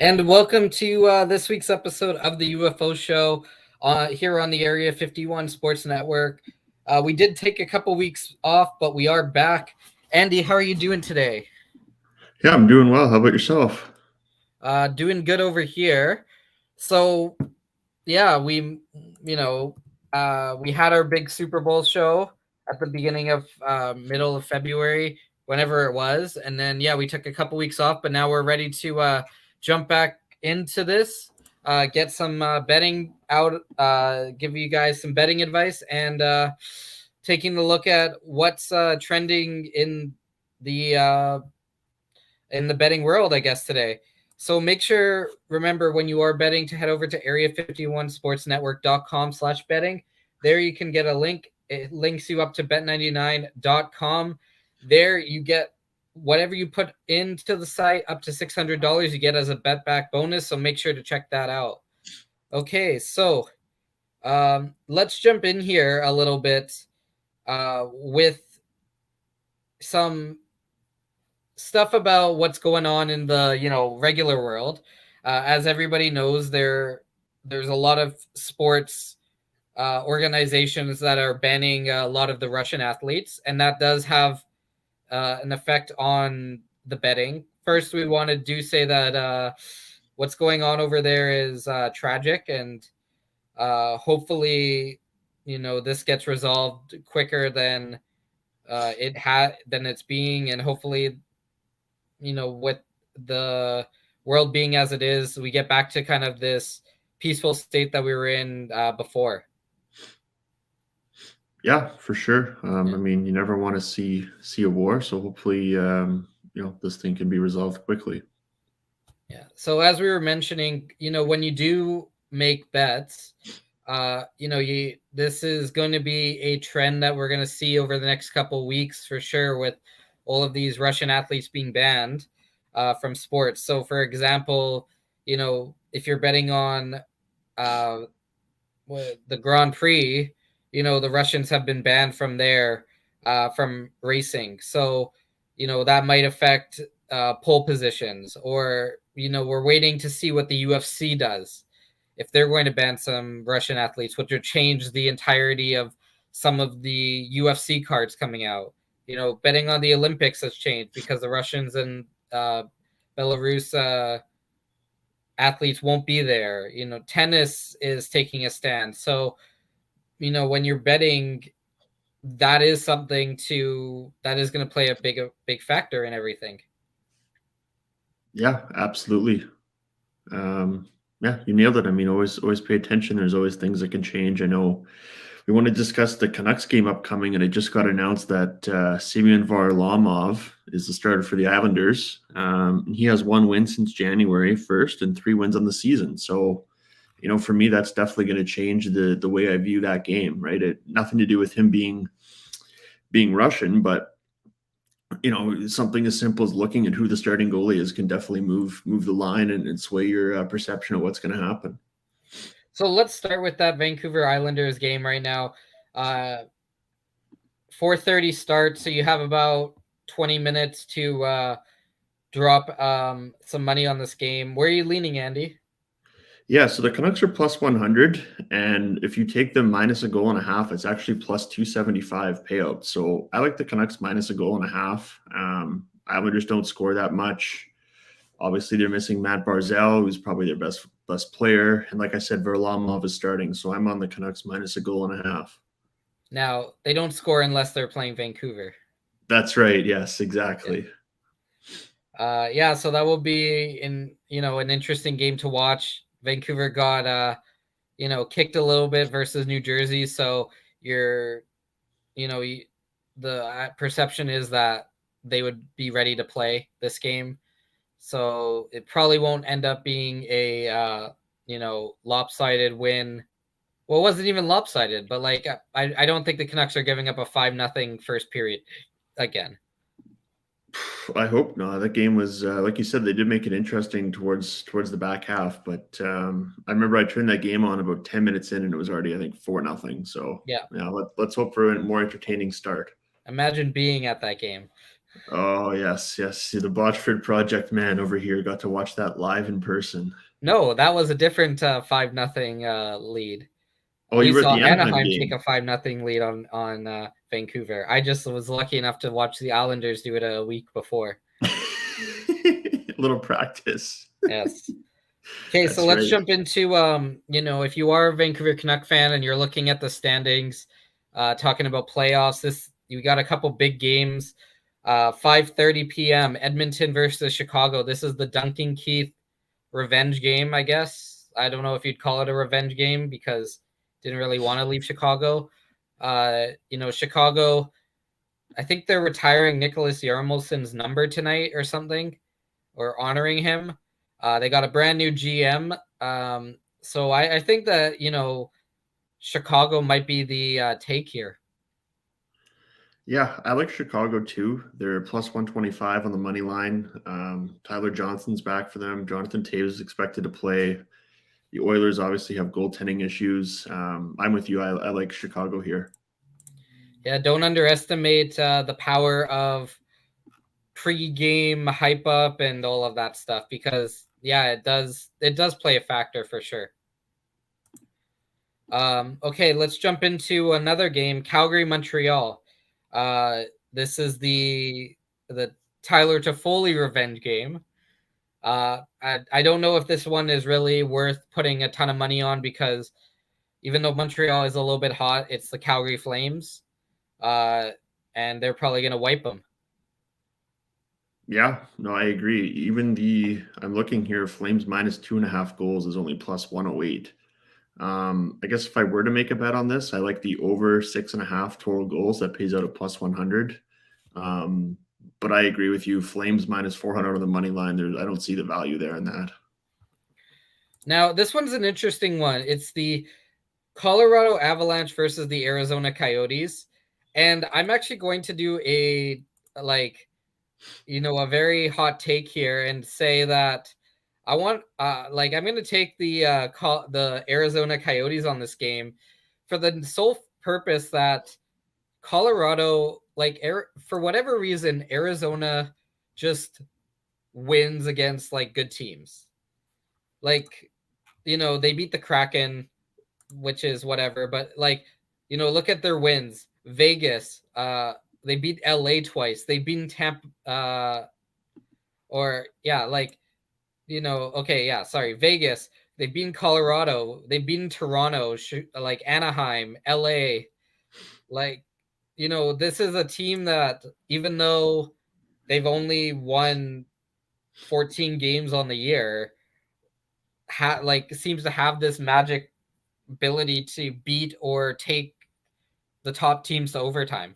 And welcome to this week's episode of the UFO Show here on the Area 51 Sports Network. We did take a couple weeks off, but we are back. Andy, how are you doing today? Yeah, I'm doing well. How about yourself? Doing good over here. So, yeah, we had our big Super Bowl show at the beginning of middle of February, whenever it was, and then yeah, we took a couple weeks off, but now we're ready to jump back into this, get some betting out, give you guys some betting advice, and taking a look at what's trending in the betting world, I guess today. So make sure, remember, when you are betting, to head over to area51sportsnetwork.com/betting. There you can get a link. It links you up to bet99.com. There you get whatever you put into the site up to $600 you get as a bet back bonus. So make sure to check that out. Okay, so let's jump in here a little bit with some stuff about what's going on in the regular world. As everybody knows, there's a lot of sports organizations that are banning a lot of the Russian athletes, and that does have an effect on the betting. First, we want to do say that what's going on over there is tragic, and hopefully, this gets resolved quicker than it's being, and hopefully, with the world being as it is, we get back to kind of this peaceful state that we were in before. Yeah, for sure. Yeah. I mean, you never want to see a war, so hopefully, this thing can be resolved quickly. Yeah. So as we were mentioning, when you do make bets, you this is going to be a trend that we're going to see over the next couple of weeks for sure, with all of these Russian athletes being banned from sports. So, for example, if you're betting on uh, the Grand Prix, the Russians have been banned from there, from racing. So, that might affect pole positions, or, we're waiting to see what the UFC does. If they're going to ban some Russian athletes, which would change the entirety of some of the UFC cards coming out. Betting on the Olympics has changed because the Russians and Belarus athletes won't be there. Tennis is taking a stand. So, when you're betting, that is something that is going to play a big factor in everything. Yeah, absolutely. Yeah, you nailed it. I mean, always pay attention. There's always things that can change. I know we want to discuss the Canucks game upcoming, and it just got announced that Semyon Varlamov is the starter for the Islanders. He has one win since January 1st and 3 wins on the season. So, for me, that's definitely going to change the way I view that game. Right, nothing to do with him being Russian, but something as simple as looking at who the starting goalie is can definitely move the line and sway your perception of what's going to happen. So let's start with that Vancouver Islanders game right now. 4:30 start, so you have about 20 minutes to drop some money on this game. Where are you leaning, Andy? Yeah, so the Canucks are plus 100, and if you take them minus a goal and a half, it's actually plus 275 payout. So I like the Canucks minus a goal and a half. Islanders don't score that much. Obviously, they're missing Matt Barzal, who's probably their best player, and like I said, Varlamov is starting. So I'm on the Canucks minus a goal and a half. Now, they don't score unless they're playing Vancouver. That's right. Yes, exactly. Yeah, so that will be an interesting game to watch. Vancouver got kicked a little bit versus New Jersey, so you're you know the perception is that they would be ready to play this game. So it probably won't end up being a lopsided win. Well, it wasn't even lopsided, but like I don't think the Canucks are giving up a 5-0 first period again. I hope not. That game was, like you said, they did make it interesting towards the back half. But I remember I turned that game on about 10 minutes in, and it was already, I think, 4-0. So Yeah, let's hope for a more entertaining start. imagine being at that game. Oh yes, yes. See, the Botchford Project man over here got to watch that live in person. No, that was a different 5-0 lead. Oh, you We were at saw the Anaheim Anaheim take game. a 5-0 lead on Vancouver. I just was lucky enough to watch the Islanders do it a week before. A little practice. Yes. Okay, so That's let's right. jump into if you are a Vancouver Canuck fan and you're looking at the standings, talking about playoffs, this you got a couple big games. 5:30 p.m. Edmonton versus Chicago. This is the Duncan Keith revenge game, I guess. I don't know if you'd call it a revenge game because didn't really want to leave Chicago. Chicago, I think they're retiring Nicholas Yarmulson's number tonight or something, or honoring him. They got a brand new GM. So I think that, Chicago might be the take here. Yeah, I like Chicago too. They're plus 125 on the money line. Tyler Johnson's back for them. Jonathan Toews is expected to play. The Oilers obviously have goaltending issues. I'm with you. I like Chicago here. Yeah, don't underestimate the power of pre-game hype up and all of that stuff because it does play a factor for sure. Okay, let's jump into another game, Calgary Montreal. This is the Tyler Toffoli revenge game. I don't know if this one is really worth putting a ton of money on because even though Montreal is a little bit hot, it's the Calgary Flames, and they're probably going to wipe them. Yeah, no, I agree. I'm looking here, Flames minus 2.5 goals is only plus 108. I guess if I were to make a bet on this, I like the over 6.5 total goals that pays out at plus 100. But I agree with you. Flames minus 400 on the money line. I don't see the value there in that. Now, this one's an interesting one. It's the Colorado Avalanche versus the Arizona Coyotes. And I'm actually going to do a very hot take here and say that I'm going to take the Arizona Coyotes on this game for the sole purpose that Colorado, for whatever reason, Arizona just wins against good teams. They beat the Kraken, which is whatever, but look at their wins. Vegas, they beat LA twice. They beat Tampa, Vegas. They beat Colorado. They beat Toronto, Anaheim, LA. This is a team that even though they've only won 14 games on the year, seems to have this magic ability to beat or take the top teams to overtime.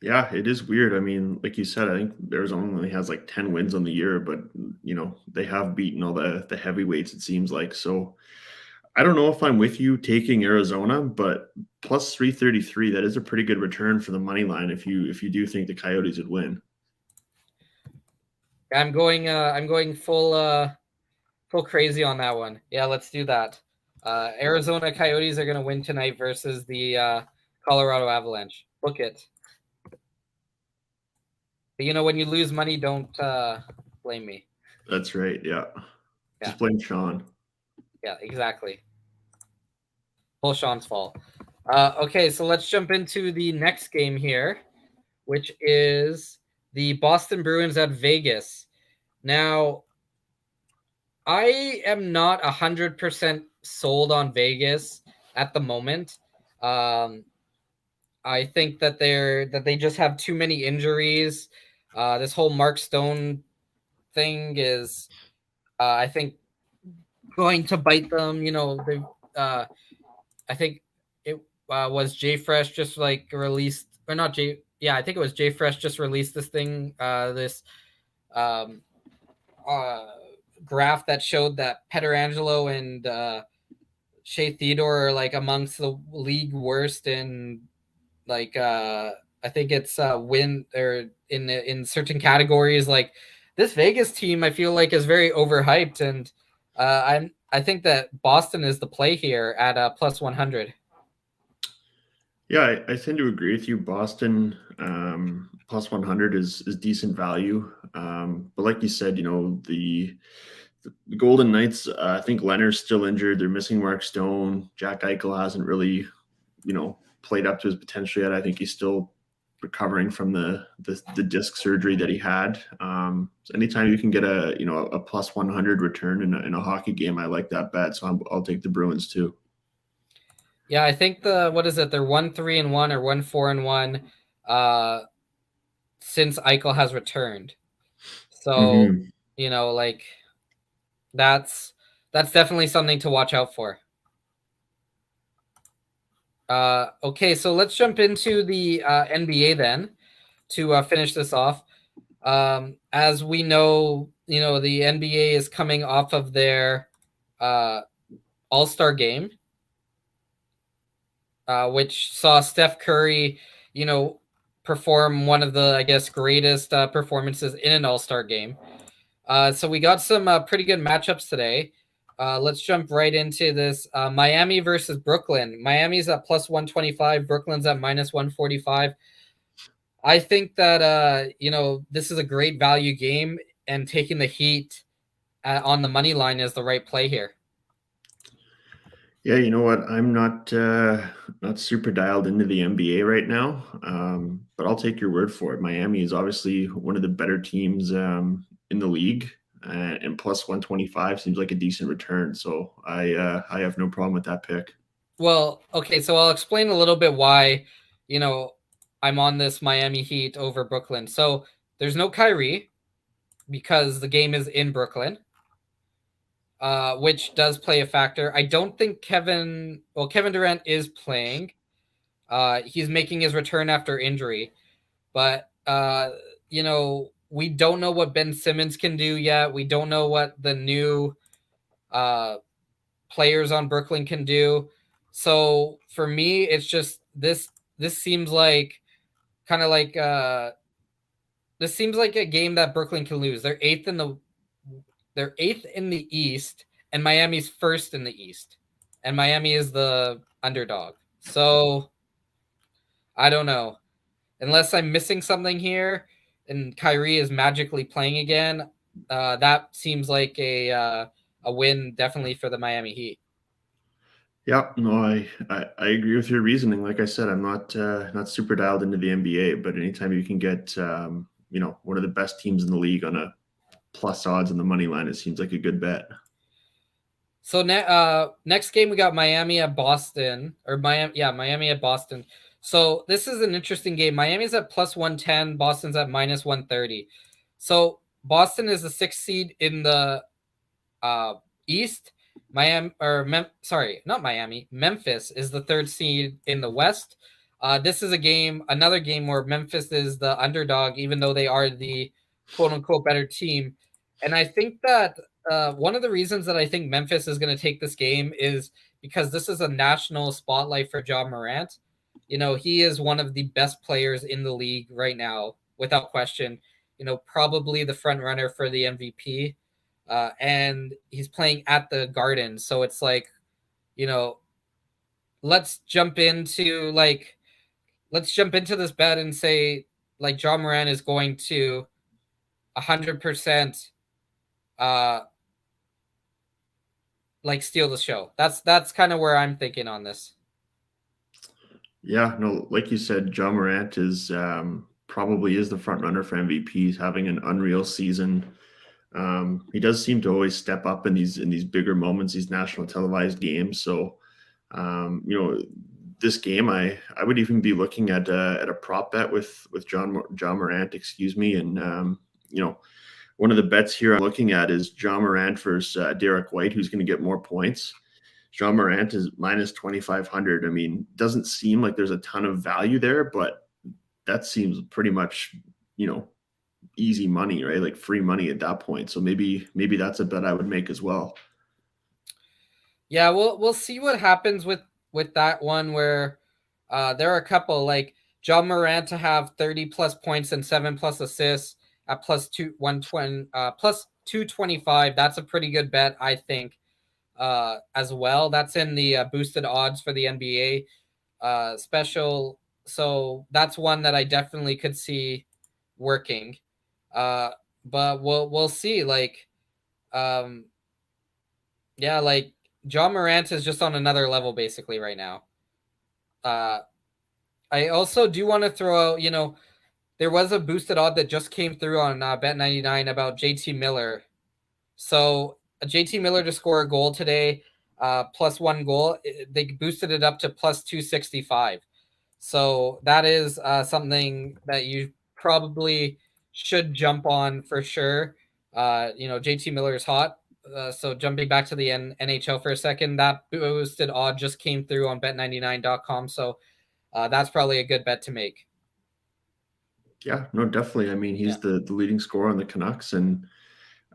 Yeah, it is weird. I mean, like you said, I think Arizona only has 10 wins on the year, but they have beaten all the heavyweights, it seems like. So I don't know if I'm with you taking Arizona, but plus 333, that is a pretty good return for the money line if you do think the Coyotes would win. I'm going full crazy on that one. Yeah, let's do that. Arizona Coyotes are going to win tonight versus the Colorado Avalanche. Book it. But when you lose money, don't blame me. That's right. Yeah. Just blame Sean. Yeah, exactly. Full Sean's fault. Okay, so let's jump into the next game here, which is the Boston Bruins at Vegas. Now, I am not 100% sold on Vegas at the moment. I think that they just have too many injuries. This whole Mark Stone thing is, I think, going to bite them. I think it was Jay Fresh just released, or not Jay. Yeah, I think it was Jay Fresh just released this thing, this graph that showed that Petrangelo and Shea Theodore are amongst the league worst in I think it's win or in certain categories. This Vegas team, I feel is very overhyped, and I think that Boston is the play here at plus 100. Yeah, I tend to agree with you. Boston plus 100 is decent value. But like you said, the Golden Knights, I think Leonard's still injured. They're missing Mark Stone. Jack Eichel hasn't really, played up to his potential yet. I think he's still recovering from the disc surgery that he had. So anytime you can get a plus 100 return in a hockey game, I like that bet. So I'll take the Bruins too. Yeah, I think what is it? They're 1-3-1 or 1-4-1 uh, since Eichel has returned. So Mm-hmm. like that's definitely something to watch out for. Okay, so let's jump into the NBA then to finish this off. As we know, the NBA is coming off of their uh, All-Star game, which saw Steph Curry, perform one of the, I guess, greatest performances in an All-Star game. So we got some pretty good matchups today. Let's jump right into this. Miami versus Brooklyn. Miami's at plus 125. Brooklyn's at minus 145. I think that, this is a great value game, and taking the Heat on the money line is the right play here. Yeah, you know what? I'm not super dialed into the NBA right now, but I'll take your word for it. Miami is obviously one of the better teams in the league, and plus 125 seems like a decent return. So I have no problem with that pick. Well, okay, so I'll explain a little bit why, I'm on this Miami Heat over Brooklyn. So there's no Kyrie because the game is in Brooklyn, which does play a factor. I don't think Kevin Durant is playing. He's making his return after injury, but we don't know what Ben Simmons can do yet. We don't know what the new uh, players on Brooklyn can do. So for me, it's just this. This seems like kind of like this seems like a game that Brooklyn can lose. They're eighth in the East, and Miami's first in the East, and Miami is the underdog. So I don't know. Unless I'm missing something here, and Kyrie is magically playing again, that seems like a win definitely for the Miami Heat. Yeah, no, I agree with your reasoning. Like I said, I'm not super dialed into the NBA, but anytime you can get one of the best teams in the league on a plus odds on the money line, it seems like a good bet. So next game we got Miami at Boston, or Miami at Boston. So this is an interesting game. Miami's at plus 110, Boston's at minus 130. So Boston is the sixth seed in the uh, East. Not Miami. Memphis is the third seed in the West. This is another game where Memphis is the underdog, even though they are the quote unquote better team. And I think that one of the reasons that I think Memphis is going to take this game is because this is a national spotlight for Ja Morant. He is one of the best players in the league right now, without question. Probably the front runner for the MVP. And he's playing at the Garden. So it's like, you know, let's jump into this bet and say like John Moran is going to 100% uh like steal the show. That's kind of where I'm thinking on this. Yeah, no, like you said, John Morant is probably is the front runner for MVP. He's having an unreal season. He does seem to always step up in these bigger moments, these national televised games. So, this game, I would even be looking at a prop bet with John Morant, excuse me, and one of the bets here I'm looking at is John Morant versus Derek White, who's going to get more points. John Morant is minus 2,500. I mean, doesn't seem like there's a ton of value there, but that seems pretty much, easy money, right? Like free money at that point. So maybe that's a bet I would make as well. Yeah, we'll see what happens with that one where there are a couple like John Morant to have 30 plus points and 7 plus assists at plus 225. That's a pretty good bet, I think, as well. That's in the boosted odds for the NBA. special. So that's one that I definitely could see working. Uh, but we'll see. Like, um, yeah, like John Morant is just on another level basically right now. Uh, I also do want to throw out, there was a boosted odd that just came through on Bet99 about JT Miller. So JT Miller to score a goal today, plus one goal. They boosted it up to plus 265. So that is something that you probably should jump on for sure. JT Miller is hot. So jumping back to the NHL for a second, that boosted odd just came through on bet99.com. So that's probably a good bet to make. Yeah, no, definitely. I mean, he's the leading scorer on the Canucks, and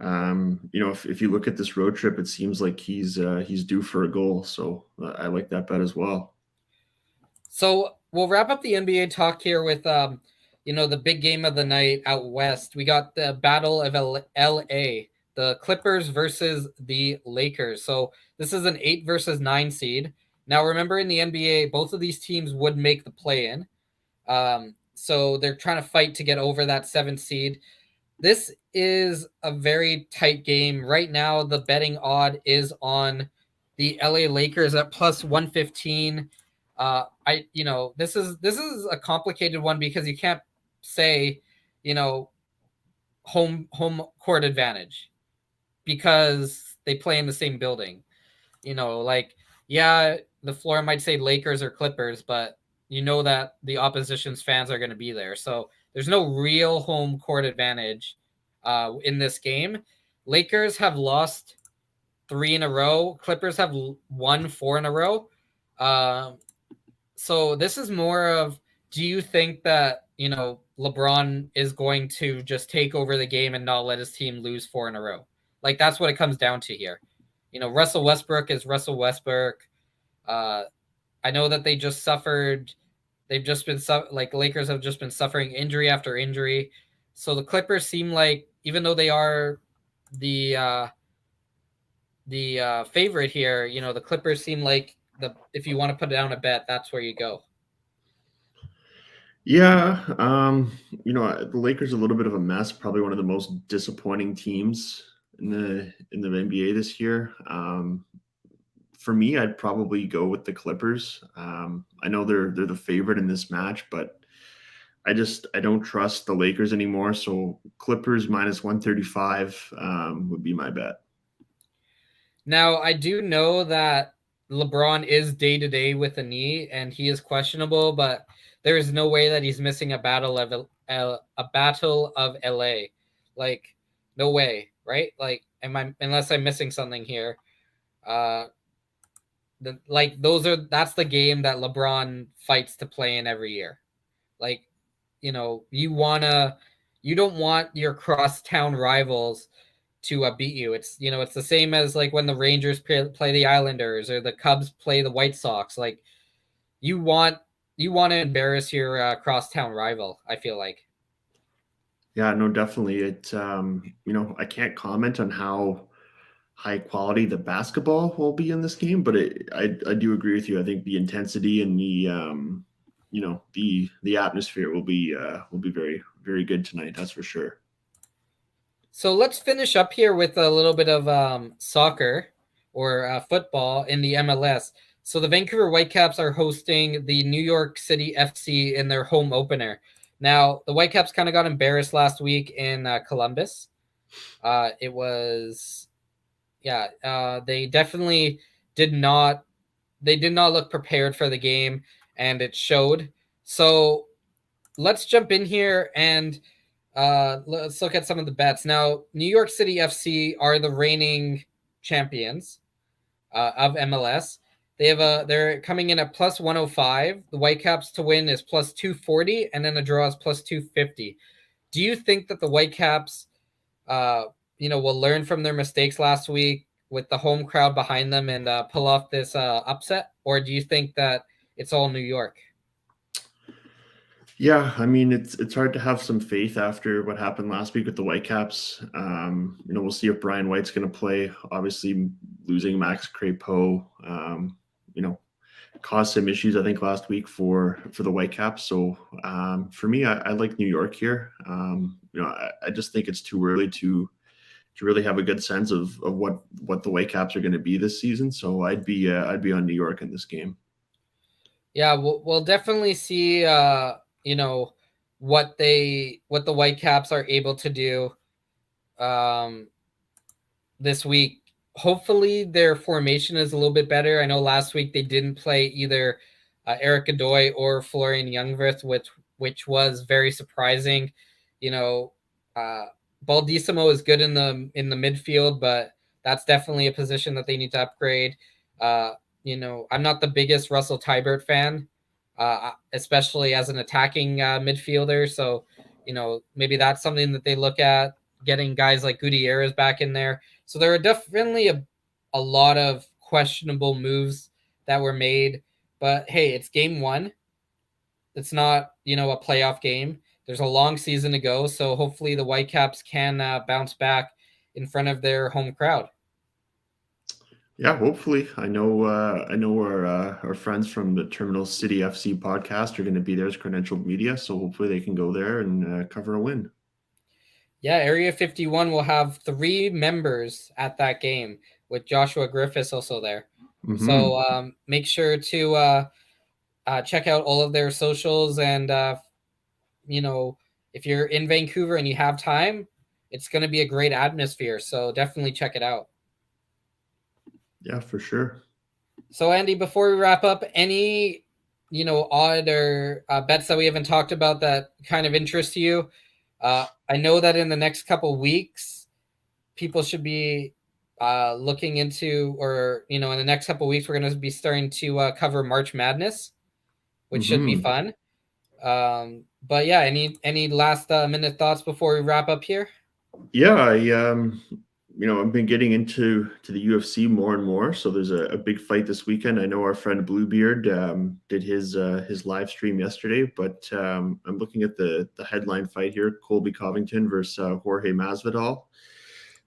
if you look at this road trip, it seems like he's due for a goal. So I like that bet as well. So we'll wrap up the NBA talk here with the big game of the night out west. We got the Battle of LA, the Clippers versus the Lakers. So this is an 8 versus 9 seed. Now remember, in the NBA, both of these teams would make the play-in. So they're trying to fight to get over that 7th seed. This is a very tight game. Right now, the betting odd is on the LA Lakers at plus 115. This is a complicated one because you can't say, home court advantage because they play in the same building. The floor might say Lakers or Clippers, but that the opposition's fans are going to be there. So there's no real home court advantage in this game. Lakers have lost 3 in a row. Clippers have won 4 in a row. So this is more of, do you think that, LeBron is going to just take over the game and not let his team lose 4 in a row? Like, that's what it comes down to here. Russell Westbrook is Russell Westbrook. I know that they just suffered. They've just been Lakers have just been suffering injury after injury. So the Clippers seem like, even though they are the favorite here, the Clippers seem like if you want to put down a bet, that's where you go. Yeah, the Lakers are a little bit of a mess. Probably one of the most disappointing teams in the NBA this year. For me, I'd probably go with the Clippers. I know they're the favorite in this match, but I don't trust the Lakers anymore. So Clippers minus 135 would be my bet. Now, I do know that LeBron is day to day with a knee, and he is questionable, but there is no way that he's missing a battle of LA. Like, no way, right? Like, unless I'm missing something here. That's the game that LeBron fights to play in every year. Like, you don't want your crosstown rivals to beat you. It's it's the same as like when the Rangers play the Islanders or the Cubs play the White Sox. Like, you want to embarrass your crosstown rival, I feel like. Yeah, no, definitely. I can't comment on how high quality the basketball will be in this game, but I do agree with you. I think the intensity and the atmosphere will be very, very good tonight. That's for sure. So let's finish up here with a little bit of soccer or football in the MLS. So the Vancouver Whitecaps are hosting the New York City FC in their home opener. Now, the Whitecaps kind of got embarrassed last week in Columbus. They definitely did not look prepared for the game, and it showed. So let's jump in here and let's look at some of the bets. Now, New York City FC are the reigning champions of MLS. They're coming in at plus 105. The Whitecaps to win is plus 240, and then the draw is plus 250. Do you think that the Whitecaps, will learn from their mistakes last week with the home crowd behind them and pull off this upset, or do you think that it's all New York? Yeah, I mean, it's hard to have some faith after what happened last week with the Whitecaps. We'll see if Brian White's going to play. Obviously, losing Max Crepeau, caused some issues, I think, last week for the Whitecaps. So for me, I like New York here. I just think it's too early to really have a good sense of what the Whitecaps are going to be this season. So I'd be on New York in this game. Yeah, we'll definitely see. What the Whitecaps are able to do um, this week. Hopefully, their formation is a little bit better. I know last week they didn't play either Eric Godoy or Florian Jungwirth, which was very surprising. You know, uh, Baldissimo is good in the midfield, but that's definitely a position that they need to upgrade. I'm not the biggest Russell Tybert fan, especially as an attacking midfielder. So, maybe that's something that they look at, getting guys like Gutierrez back in there. So there are definitely a lot of questionable moves that were made. But hey, it's game one. It's not, a playoff game. There's a long season to go. So hopefully the Whitecaps can bounce back in front of their home crowd. Yeah, hopefully. I know our friends from the Terminal City FC podcast are going to be there as credentialed media, so hopefully they can go there and cover a win. Yeah, Area 51 will have 3 members at that game, with Joshua Griffiths also there. Mm-hmm. So make sure to check out all of their socials, and if you're in Vancouver and you have time, it's going to be a great atmosphere. So definitely check it out. Yeah, for sure. So Andy, before we wrap up, any odd or bets that we haven't talked about that kind of interest you? I know that in the next couple weeks, people should be looking into, or in the next couple weeks, we're going to be starting to cover March Madness, which should be fun. But yeah, any last minute thoughts before we wrap up here? Yeah, I've been getting into the UFC more and more. So there's a big fight this weekend. I know our friend Bluebeard did his live stream yesterday, but I'm looking at the headline fight here: Colby Covington versus Jorge Masvidal.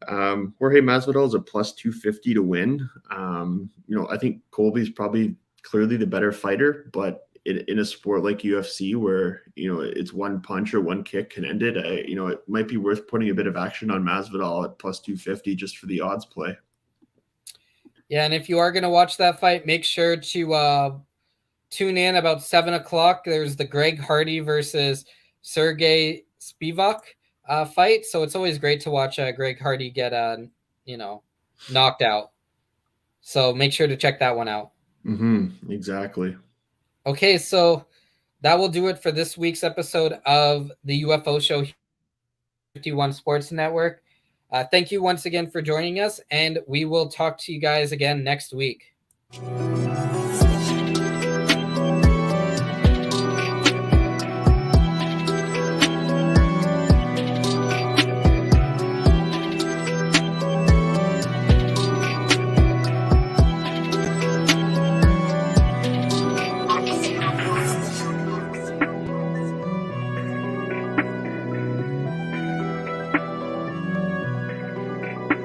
Jorge Masvidal is a plus 250 to win. I think Colby's probably clearly the better fighter, but in a sport like UFC where, it's one punch or one kick can end it, it might be worth putting a bit of action on Masvidal at plus 250 just for the odds play. Yeah, and if you are going to watch that fight, make sure to tune in about 7 o'clock. There's the Greg Hardy versus Sergey Spivak fight. So it's always great to watch Greg Hardy get knocked out. So make sure to check that one out. Mm-hmm, exactly. Okay, so that will do it for this week's episode of the UFO Show 51 Sports Network. Thank you once again for joining us, and we will talk to you guys again next week.